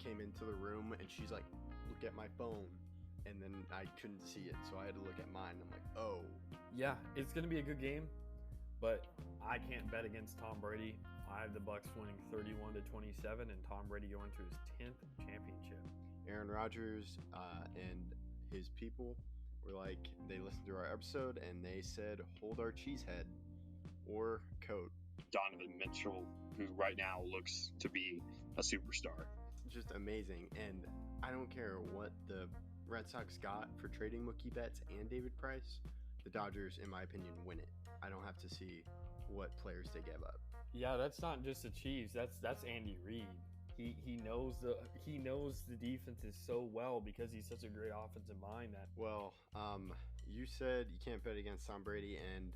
came into the room and she's like, look at my phone. And then I couldn't see it, so I had to look at mine. I'm like, oh. Yeah, it's going to be a good game, but I can't bet against Tom Brady. I have the Bucs winning 31-27 and Tom Brady going to his 10th championship. Aaron Rodgers and his people were like, they listened to our episode and they said, hold our cheesehead or coat. Donovan Mitchell, who right now looks to be a superstar. Just amazing. And I don't care what the Red Sox got for trading Mookie Betts and David Price. The Dodgers, in my opinion, win it. I don't have to see what players they gave up. Yeah, that's not just the Chiefs. That's Andy Reid. He knows the defenses so well because he's such a great offensive mind. That well, you said you can't bet against Tom Brady, and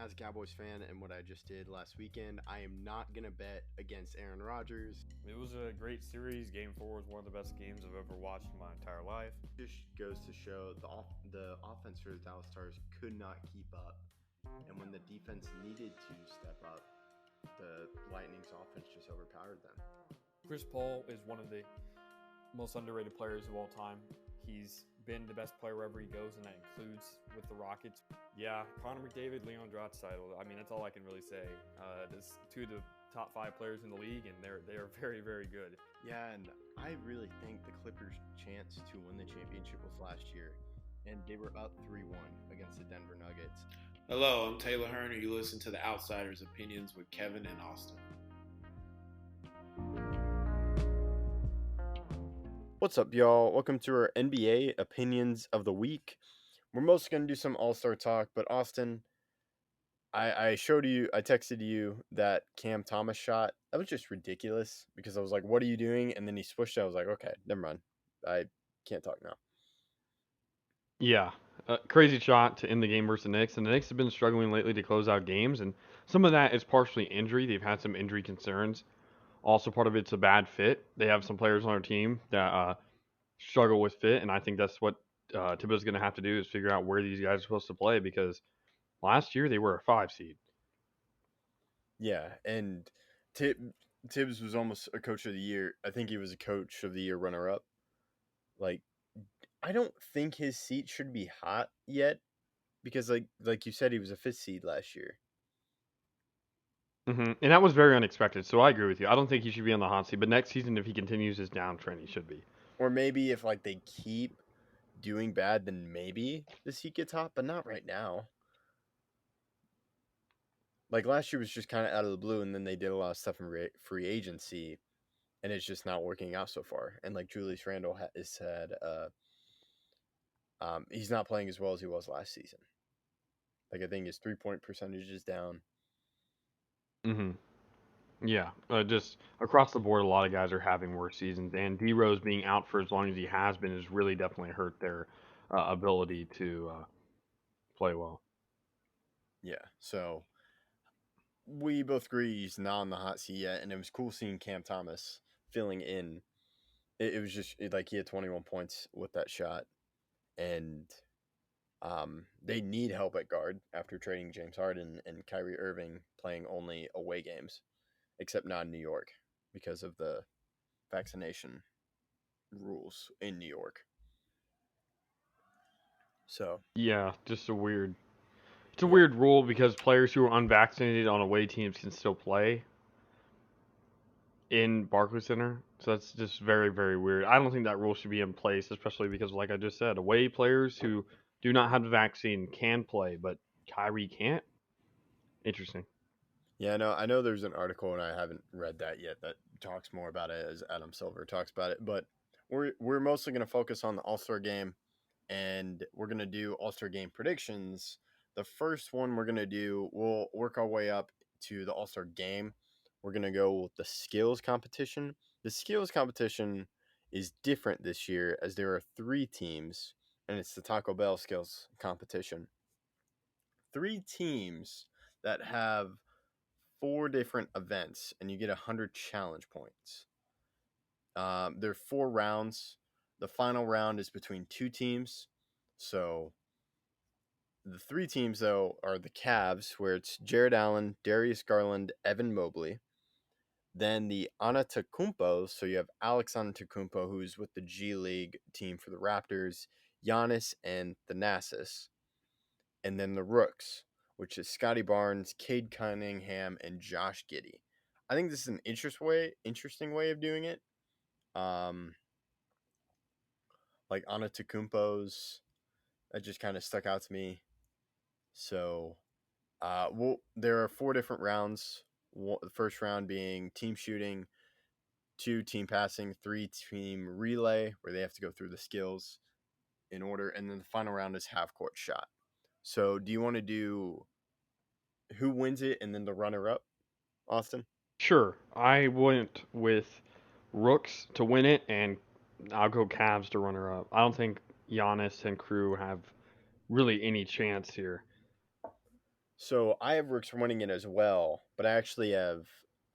as a Cowboys fan and what I just did last weekend, I am not gonna bet against Aaron Rodgers. It was a great series. Game 4 was one of the best games I've ever watched in my entire life. Just goes to show the offense for the Dallas Stars could not keep up, and when the defense needed to step up, the Lightning's offense just overpowered them. Chris Paul is one of the most underrated players of all time. He's been the best player wherever he goes, and that includes with the Rockets. Yeah, Connor McDavid, Leon Draisaitl. I mean, that's all I can really say. There's 2 of the top 5 players in the league, and they are very, very good. Yeah, and I really think the Clippers' chance to win the championship was last year, and they were up 3-1 against the Denver Nuggets. Hello, I'm Taylor Hearn, and you listen to The Outsiders' Opinions with Kevin and Austin. What's up, y'all? Welcome to our NBA Opinions of the Week. We're mostly going to do some All-Star talk, but Austin, I texted you that Cam Thomas shot. That was just ridiculous because I was like, what are you doing? And then he swished it. I was like, okay, never mind. I can't talk now. Yeah, crazy shot to end the game versus the Knicks. And the Knicks have been struggling lately to close out games, and some of that is partially injury. They've had some injury concerns. Also, part of it's a bad fit. They have some players on their team that struggle with fit, and I think that's what Thibodeau's going to have to do is figure out where these guys are supposed to play because last year they were a 5 seed. Yeah, and Tibbs was almost a coach of the year. I think he was a coach of the year runner-up. Like, I don't think his seat should be hot yet because, like you said, he was a 5th seed last year. And that was very unexpected, so I agree with you. I don't think he should be on the hot seat, but next season, if he continues his downtrend, he should be. Or maybe if, like, they keep doing bad, then maybe the seat gets hot, but not right now. Like, last year was just kind of out of the blue, and then they did a lot of stuff in free agency, and it's just not working out so far. And, like, Julius Randle has said he's not playing as well as he was last season. Like, I think his 3-point percentage is down. Yeah, just across the board, a lot of guys are having worse seasons, and D Rose being out for as long as he has been has really definitely hurt their ability to play well. Yeah, so we both agree he's not on the hot seat yet, and it was cool seeing Cam Thomas filling in. It was just like he had 21 points with that shot, and they need help at guard after trading James Harden and Kyrie Irving playing only away games, except not in New York because of the vaccination rules in New York. So yeah, just a weird. It's a weird rule because players who are unvaccinated on away teams can still play in Barclays Center. So that's just very, very weird. I don't think that rule should be in place, especially because, like I just said, away players who do not have the vaccine can play, but Kyrie can't. Interesting. yeah, no, I know there's an article and I haven't read that yet that talks more about it as Adam Silver talks about it, but we're mostly going to focus on the All-Star game and we're going to do All-Star game predictions. The first one we're going to do, we'll work our way up to the All-Star game. We're going to go with the skills competition. The skills competition is different this year as there are 3 teams and it's the Taco Bell skills competition. 3 teams that have 4 different events, and you get 100 challenge points. There are 4 rounds. The final round is between 2 teams. So the 3 teams, though, are the Cavs, where it's Jared Allen, Darius Garland, Evan Mobley. Then the Antetokounmpos. So you have Alex Antetokounmpo, who's with the G League team for the Raptors, Giannis and Thanasis. And then the Rooks, which is Scotty Barnes, Cade Cunningham, and Josh Giddey. I think this is an interesting way of doing it. Like Antetokounmpo's, that just kind of stuck out to me. So, there are 4 different rounds. The first round being team shooting, 2 team passing, 3 team relay, where they have to go through the skills in order, and then the final round is half court shot. So, do you want to do who wins it and then the runner up, Austin? Sure. I went with Rooks to win it, and I'll go Cavs to runner up. I don't think Giannis and crew have really any chance here. So I have Rooks winning it as well, but I actually have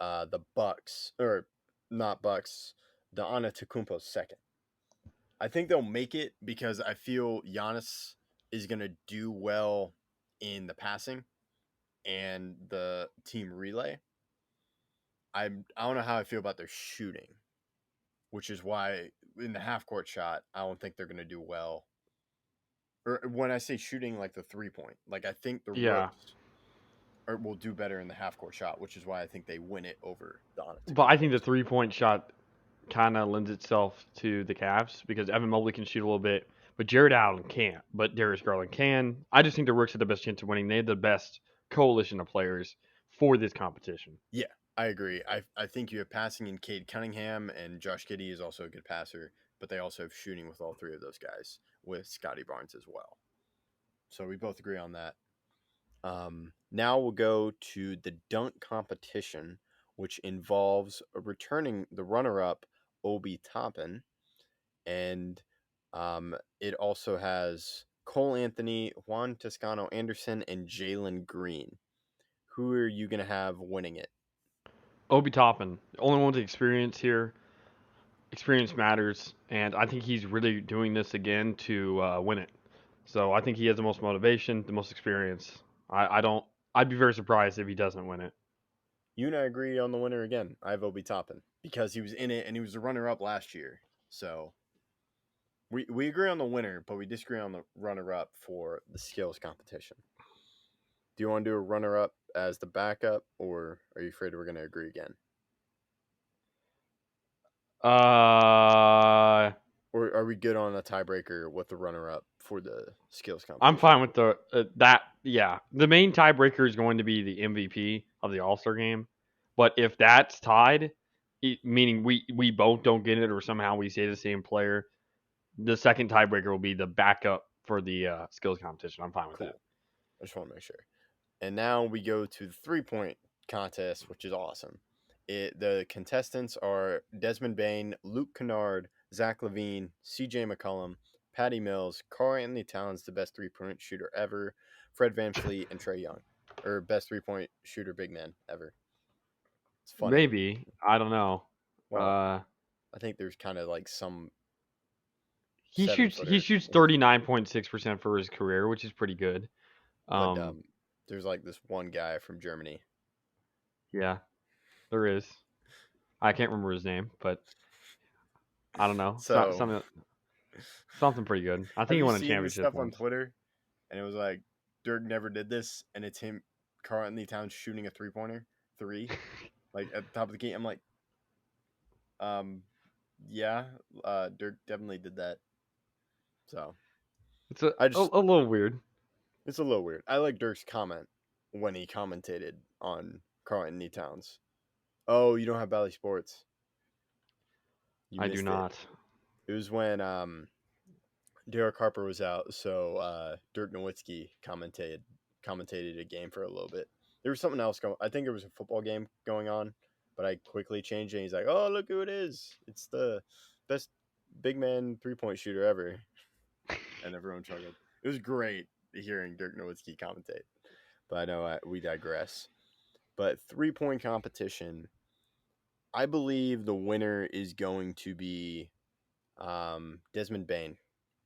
the Bucks, or not Bucks, the Antetokounmpo second. I think they'll make it because I feel Giannis is going to do well in the passing and the team relay. I don't know how I feel about their shooting, which is why in the half court shot, I don't think they're going to do well. Or when I say shooting, like the 3-point, like I think the Yeah. Rooks will do better in the half court shot, which is why I think they win it over the Antetokounmpo. But I think the 3-point shot kind of lends itself to the Cavs because Evan Mobley can shoot a little bit, but Jared Allen can't. But Darius Garland can. I just think the Rooks have the best chance of winning. They have the best coalition of players for this competition. Yeah, I agree. I think you have passing in Cade Cunningham, and Josh Giddey is also a good passer, but they also have shooting with all 3 of those guys, with Scotty Barnes as well. So we both agree on that. Now we'll go to the dunk competition, which involves returning the runner-up Obi Toppin, and it also has Cole Anthony, Juan Toscano Anderson, and Jalen Green. Who are you going to have winning it? Obi Toppin, the only one with experience here. Experience matters, and I think he's really doing this again to win it. So I think he has the most motivation, the most experience. I'd be very surprised if he doesn't win it. You and I agree on the winner again. I have Obi Toppin because he was in it and he was the runner-up last year. So we agree on the winner, but we disagree on the runner-up for the skills competition. Do you want to do a runner-up as the backup, or are you afraid we're going to agree again? Or are we good on a tiebreaker with the runner-up for the skills competition? I'm fine with the that. Yeah, the main tiebreaker is going to be the MVP of the All-Star game. But if that's tied, meaning we both don't get it, or somehow we say the same player, the second tiebreaker will be the backup for the skills competition. I'm fine with that. I just want to make sure. And now we go to the 3-point contest, which is awesome. The contestants are Desmond Bain, Luke Kennard, Zach LaVine, CJ McCollum, Patty Mills, Karl Anthony Towns, the best 3-point shooter ever, Fred VanVleet, and Trae Young, or best 3-point shooter big man ever. It's funny. Maybe. I don't know. Well, I think there's kind of like some. He shoots 39.6% for his career, which is pretty good. But there's like this one guy from Germany. Yeah, there is. I can't remember his name, but I don't know. So something pretty good. I think he won a championship stuff on Twitter, and it was like Dirk never did this, and it's him, Karl Anthony Towns shooting a 3-pointer, like at the top of the game. I'm like, yeah, Dirk definitely did that. So it's a little weird. It's a little weird. I like Dirk's comment when he commentated on Karl Anthony Towns. Oh, you don't have Bally Sports. I do not. It was when Derek Harper was out, so Dirk Nowitzki commentated a game for a little bit. There was something else going. I think there was a football game going on, but I quickly changed it. And he's like, "Oh, look who it is! It's the best big man 3-point shooter ever," and everyone chuckled. It was great hearing Dirk Nowitzki commentate. But I know we digress. But 3-point competition, I believe the winner is going to be Desmond Bain.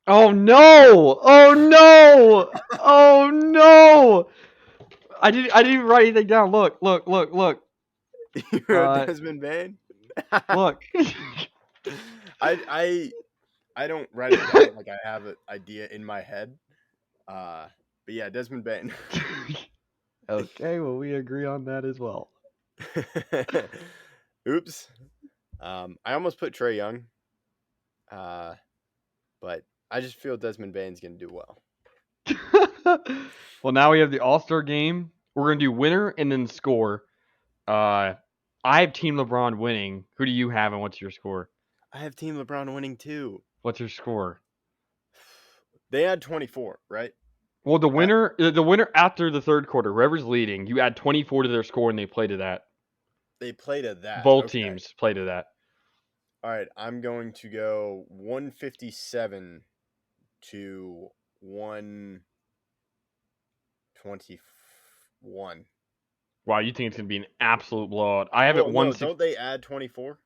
Oh no! Oh no! Oh no! I didn't even write anything down. Look. You wrote Uh, Desmond Bain? Look. I don't write it down like I have an idea in my head. But yeah, Desmond Bain. Okay, well, we agree on that as well. Oops. I almost put Trey Young. But I just feel Desmond Bain's gonna do well. Well, now we have the All-Star game. We're going to do winner and then score. I have Team LeBron winning. Who do you have and what's your score? I have Team LeBron winning too. What's your score? They had 24, right? Well, the winner after the third quarter, whoever's leading, you add 24 to their score and they play to that. They play to that. Both Okay. teams play to that. All right, I'm going to go 157 to 121. Wow, you think it's going to be an absolute blowout. I have it No, 160. don't they add 24? Or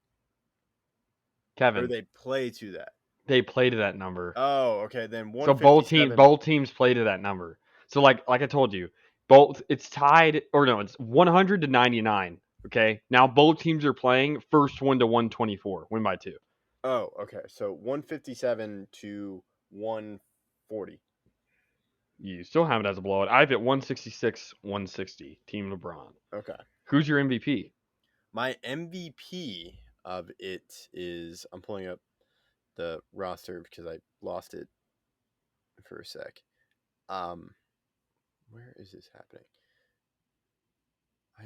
Kevin, they play to that? they play to that number. Oh, okay. Then So 157. both teams play to that number. So like I told you, it's tied it's 100 to 99. Okay, now both teams are playing first one to 124, win by 2. Oh, okay. So 157 to 140. You still have it as a blowout. I have it 166, 160. Team LeBron. Okay. Who's your MVP? My MVP of it is, I'm pulling up the roster because I lost it for a sec. Where is this happening?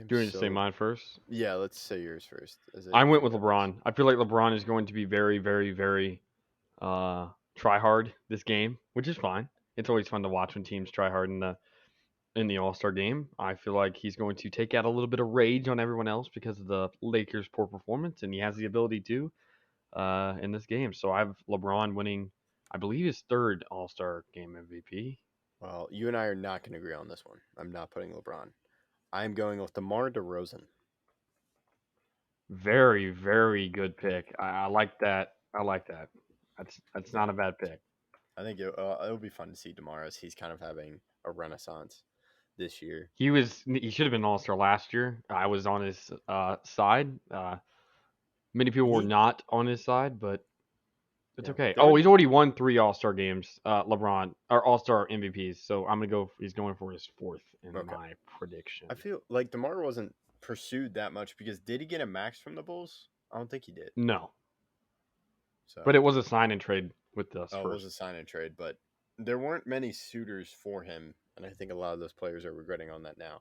Do you want to say mine first? Yeah, let's say yours first. I went with LeBron. I feel like LeBron is going to be very, very, very try hard this game, which is fine. It's always fun to watch when teams try hard in the All-Star game. I feel like he's going to take out a little bit of rage on everyone else because of the Lakers' poor performance, and he has the ability to in this game. So I have LeBron winning, I believe, his third All-Star game MVP. Well, you and I are not going to agree on this one. I'm not putting LeBron. I'm going with DeMar DeRozan. Very, very good pick. I like that. I like that. That's not a bad pick. I think it'll be fun to see DeMar as he's kind of having a renaissance this year. He should have been All-Star last year. I was on his side. Many people were not on his side, but it's okay. Oh, he's already won 3 All-Star games. LeBron or All-Star MVPs. So I'm gonna go. He's going for his 4th in my prediction. I feel like DeMar wasn't pursued that much because did he get a max from the Bulls? I don't think he did. No. So, but it was a sign and trade with us. It was a sign and trade, but there weren't many suitors for him, and I think a lot of those players are regretting on that now,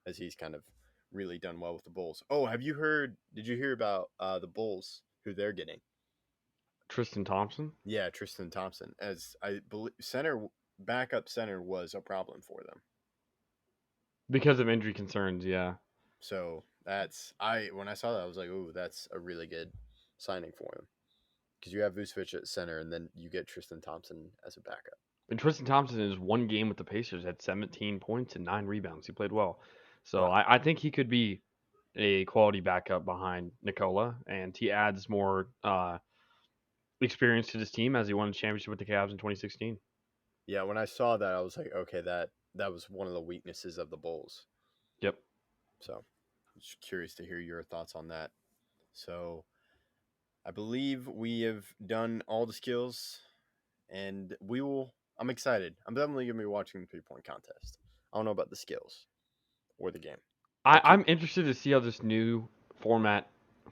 as he's kind of really done well with the Bulls. Oh, did you hear about the Bulls, who they're getting? Tristan Thompson? Yeah, Tristan Thompson. As I believe, backup center was a problem for them. Because of injury concerns, yeah. So when I saw that, I was like, ooh, that's a really good signing for him. Because you have Vucevic at center, and then you get Tristan Thompson as a backup. And Tristan Thompson in his one game with the Pacers had 17 points and 9 rebounds. He played well. So I think he could be a quality backup behind Nikola, and he adds more experience to this team as he won a championship with the Cavs in 2016. Yeah, when I saw that, I was like, okay, that was one of the weaknesses of the Bulls. Yep. So I'm just curious to hear your thoughts on that. So I believe we have done all the skills, and I'm excited. I'm definitely going to be watching the 3-point contest. I don't know about the skills or the game. I'm interested to see how this new format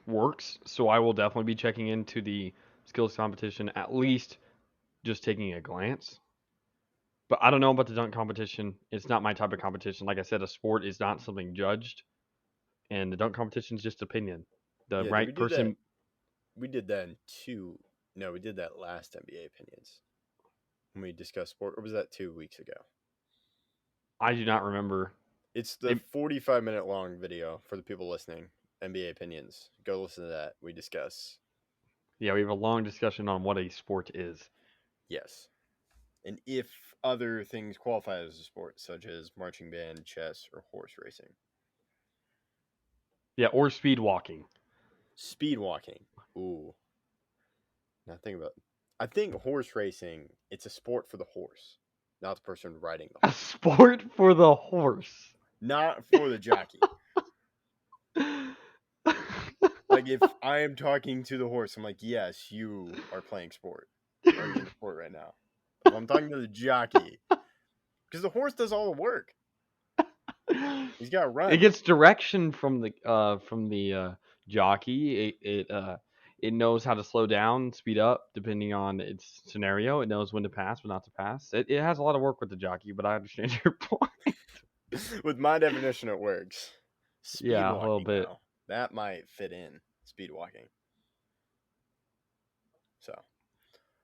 works, so I will definitely be checking into the skills competition, at least just taking a glance. But I don't know about the dunk competition. It's not my type of competition. Like I said, a sport is not something judged, and the dunk competition is just opinion. The right person. We did that we did that last NBA opinions when we discussed sport, or was that 2 weeks ago? I do not remember. It's the 45-minute long video for the people listening. NBA opinions. Go listen to that. We discuss. Yeah, we have a long discussion on what a sport is. Yes. And if other things qualify as a sport, such as marching band, chess, or horse racing. Yeah, or speed walking. Speed walking. Ooh. Now I think horse racing, it's a sport for the horse, not the person riding the horse. A sport for the horse. Not for the jockey. like, if I am talking to the horse, I'm like, yes, you are playing sport. Are you in sport right now? If I'm talking to the jockey, because the horse does all the work. He's got to run. It gets direction from the jockey. It knows how to slow down, speed up, depending on its scenario. It knows when to pass, when not to pass. It has a lot of work with the jockey, but I understand your point. With my definition, it works. Speed Yeah, a walking, little bit. now. That might fit in speed walking. So,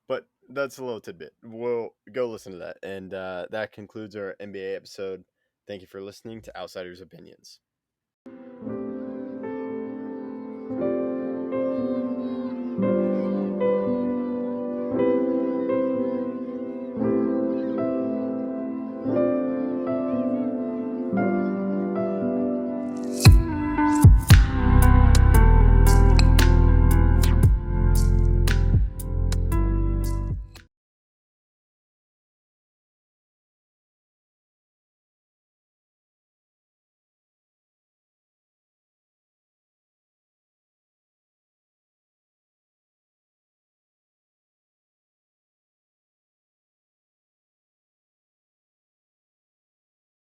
but that's a little tidbit. We'll go listen to that. And that concludes our NBA episode. Thank you for listening to Outsiders Opinions.